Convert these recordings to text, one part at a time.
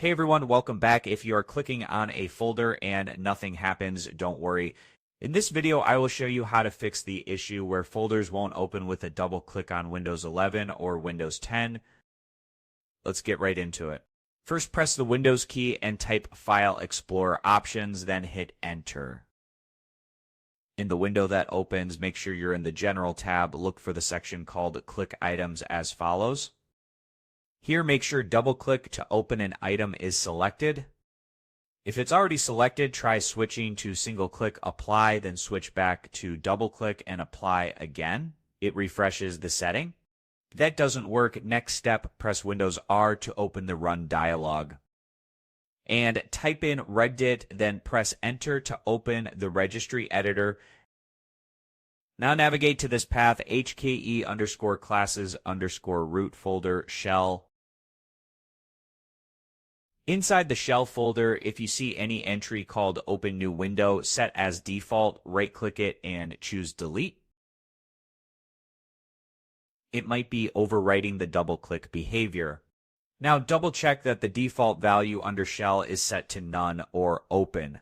Hey everyone, welcome back. If you are clicking on a folder and nothing happens, don't worry. In this video, I will show you how to fix the issue where folders won't open with a double click on Windows 11 or Windows 10. Let's get right into it. First, press the Windows key and type File Explorer Options, then hit Enter. In the window that opens, make sure you're in the General tab. Look for the section called Click Items as follows. Here, make sure double-click to open an item is selected. If it's already selected, try switching to single-click Apply, then switch back to double-click and apply again. It refreshes the setting. If that doesn't work, next step, press Windows R to open the Run dialog. And type in Reddit, then press Enter to open the Registry Editor. Now navigate to this path, HKE_classes_root folder shell. Inside the shell folder, if you see any entry called Open New Window, set as default, right-click it and choose Delete. It might be overwriting the double-click behavior. Now double-check that the default value under shell is set to None or Open.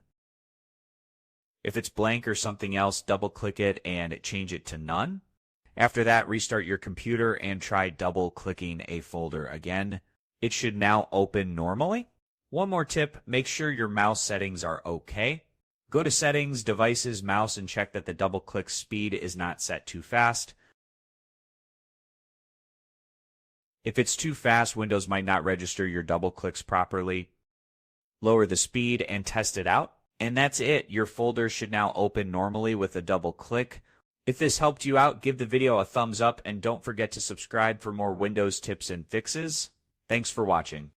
If it's blank or something else, double-click it and change it to None. After that, restart your computer and try double-clicking a folder again. It should now open normally. One more tip, make sure your mouse settings are okay. Go to Settings, Devices, Mouse, and check that the double-click speed is not set too fast. If it's too fast, Windows might not register your double-clicks properly. Lower the speed and test it out. And that's it. Your folder should now open normally with a double-click. If this helped you out, give the video a thumbs up and don't forget to subscribe for more Windows tips and fixes. Thanks for watching.